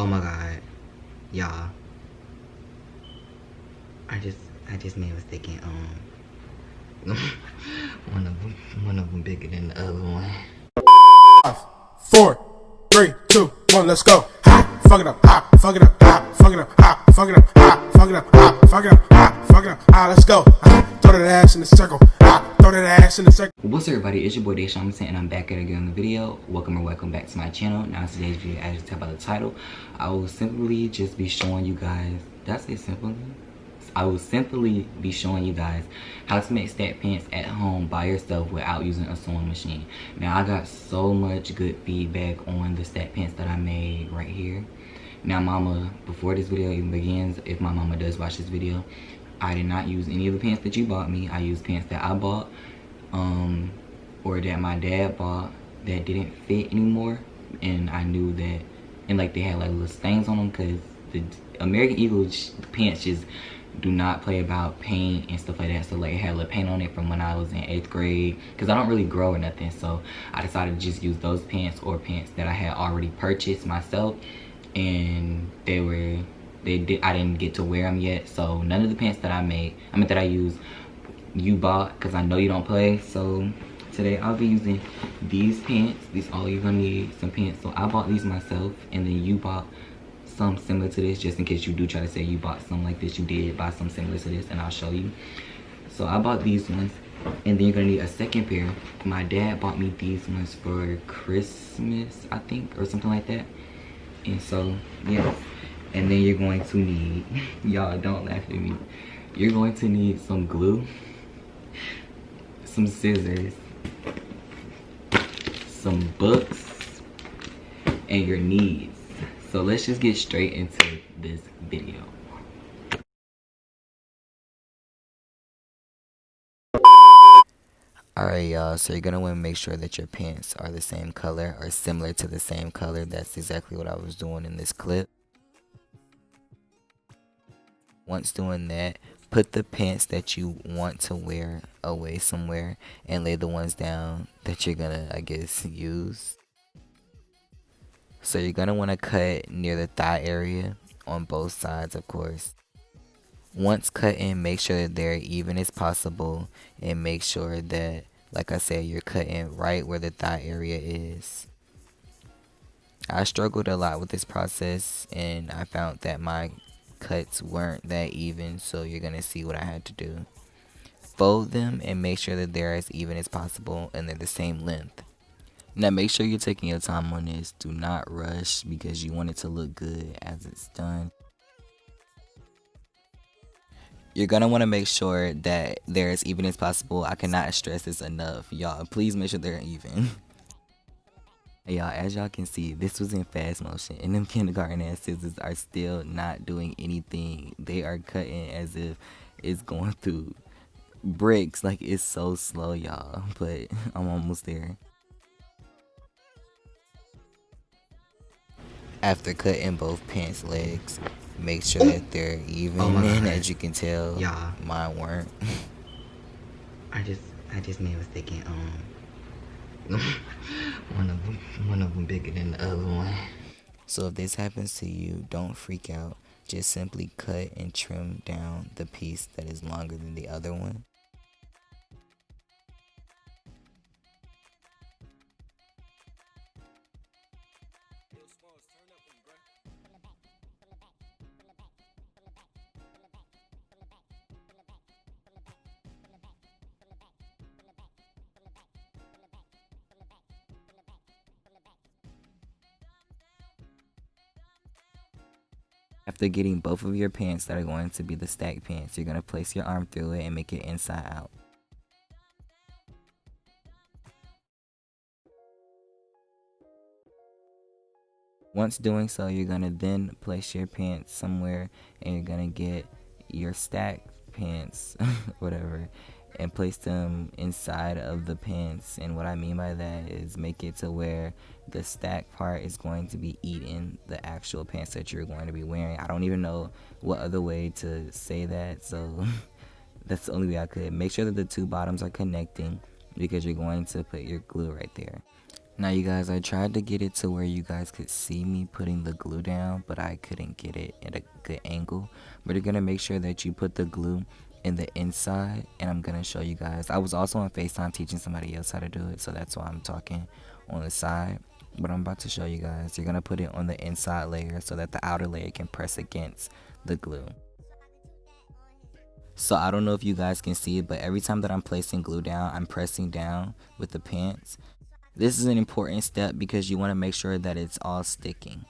Oh my god, y'all. I just made a mistake in one of them bigger than the other one. 5, 4, 3, 2, 1, let's go. Ha, fuck it up, ha, fuck it up, ha, fuck it up, ha, fuck it up, ha, fuck it up, ha, fuck it up, ha, fuck it up, ha, let's go. Ha, throw that ass in the circle, ha, throw that ass in the circle. What's up, everybody? It's your boy Deshaun, and I'm back at again in the video. Welcome back to my channel. Now today's video, as you can tell by the title, I will simply just be showing you guys. Did I say simply? I will simply be showing you guys how to make stack pants at home by yourself without using a sewing machine. Now I got so much good feedback on the stack pants that I made right here. Now mama, before this video even begins, if my mama does watch this video, I did not use any of the pants that you bought me. I used pants that I bought or that my dad bought that didn't fit anymore, and I knew that, and like they had like little stains on them because the American Eagle pants just do not play about paint and stuff like that. So like it had a little paint on it from when I was in 8th grade because I don't really grow or nothing, so I decided to just use those pants or pants that I had already purchased myself, and I didn't get to wear them yet. So none of the pants that I used you bought, because I know you don't play. So today I'll be using these pants. These all you're gonna need, some pants. So I bought these myself, and then you bought some similar to this, just in case you do try to say you bought some like this. You did buy some similar to this, and I'll show you. So I bought these ones, and then you're gonna need a second pair. My dad bought me these ones for Christmas, I think, or something like that. And so yes, and then you're going to need, y'all don't laugh at me, you're going to need some glue, some scissors, some books, and your knees. So let's just get straight into this video. Alright y'all, so you're going to want to make sure that your pants are the same color or similar to the same color. That's exactly what I was doing in this clip. Once doing that, put the pants that you want to wear away somewhere and lay the ones down that you're gonna, I guess, use. So you're gonna want to cut near the thigh area on both sides, of course. Once cutting, make sure that they're even as possible, and make sure that, like I said, you're cutting right where the thigh area is. I struggled a lot with this process, and I found that my cuts weren't that even, so you're gonna see what I had to do. Fold them and make sure that they're as even as possible and they're the same length. Now make sure you're taking your time on this. Do not rush, because you want it to look good as it's done. You're gonna want to make sure that they're as even as possible. I cannot stress this enough, y'all. Please make sure they're even. Y'all, as y'all can see, this was in fast motion, and them kindergarten ass scissors are still not doing anything. They are cutting as if it's going through bricks. Like, it's so slow, y'all, but I'm almost there. After cutting both pants legs, make sure that they're even, and as you can tell, mine weren't. I just made a mistake in one of them bigger than the other one. So if this happens to you, don't freak out. Just simply cut and trim down the piece that is longer than the other one. After getting both of your pants that are going to be the stack pants, you're going to place your arm through it and make it inside out. Once doing so, you're going to then place your pants somewhere, and you're going to get your stack pants, whatever, and place them inside of the pants. And what I mean by that is make it to where the stack part is going to be eating the actual pants that you're going to be wearing. I don't even know what other way to say that, so that's the only way I could. Make sure that the two bottoms are connecting, because you're going to put your glue right there. Now you guys, I tried to get it to where you guys could see me putting the glue down, but I couldn't get it at a good angle. But you're gonna make sure that you put the glue in the inside, and I'm gonna show you guys. I was also on FaceTime teaching somebody else how to do it, so that's why I'm talking on the side. But I'm about to show you guys. You're gonna put it on the inside layer so that the outer layer can press against the glue. So I don't know if you guys can see it, but every time that I'm placing glue down, I'm pressing down with the pants. This is an important step because you want to make sure that it's all sticking.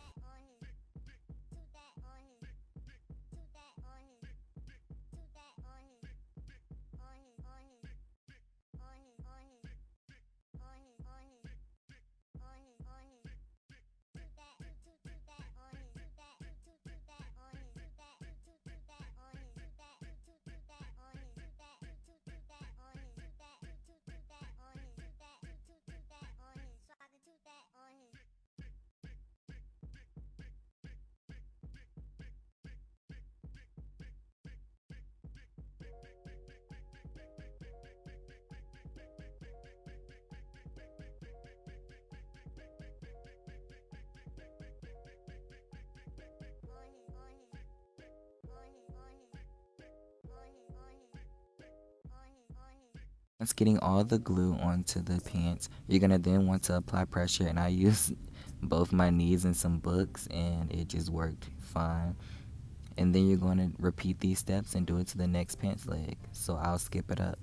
Once getting all the glue onto the pants, you're gonna then want to apply pressure, and I used both my knees and some books, and it just worked fine. And then you're going to repeat these steps and do it to the next pants leg. So I'll skip it up.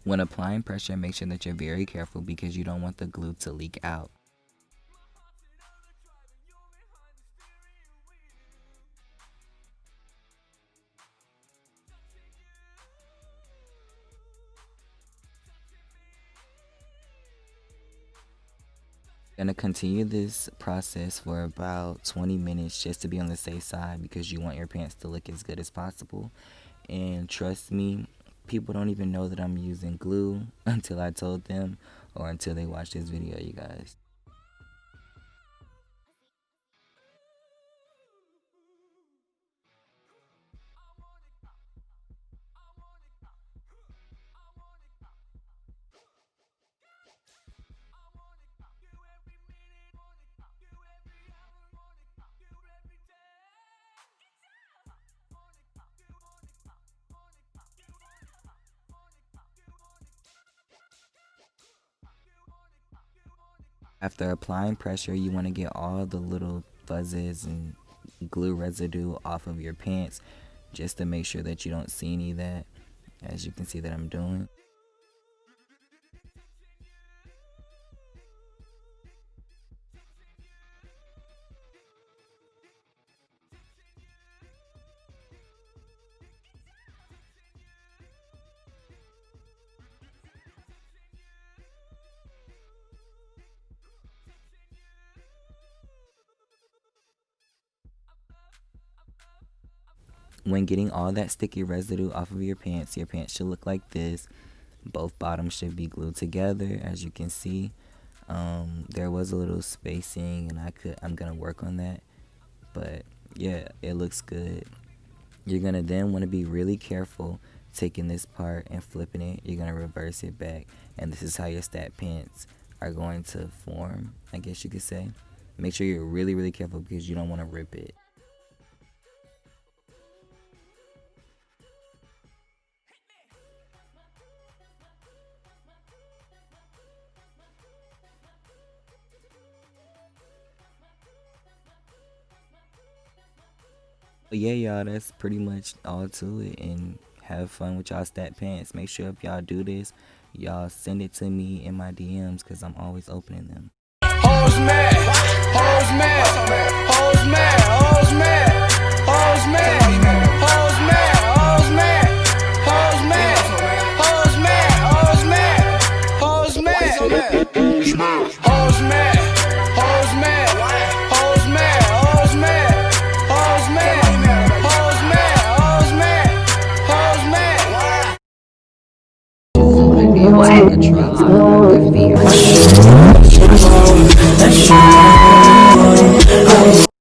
When applying pressure, make sure that you're very careful because you don't want the glue to leak out. Gonna continue this process for about 20 minutes just to be on the safe side because you want your pants to look as good as possible. And trust me, people don't even know that I'm using glue until I told them or until they watch this video, you guys. After applying pressure, you want to get all the little fuzzes and glue residue off of your pants just to make sure that you don't see any of that, as you can see that I'm doing. when getting all that sticky residue off of your pants should look like this. Both bottoms should be glued together, as you can see. There was a little spacing, and I'm gonna work on that, but yeah, it looks good. You're gonna then want to be really careful taking this part and flipping it. You're gonna reverse it back, and this is how your stat pants are going to form, I guess you could say. Make sure you're really careful because you don't want to rip it. But yeah, y'all, that's pretty much all to it, and have fun with y'all stat pants. Make sure if y'all do this, y'all send it to me in my DMs because I'm always opening them. Hoes mad, hoes mad, hoes mad, hoes mad, hoes mad, hoes mad, hoes mad, hoes mad, hoes mad, hoes mad, hoes mad, hoes mad, hoes mad, hoes mad, hoes mad, hoes mad, hoes mad, hoes mad, hoes mad. What?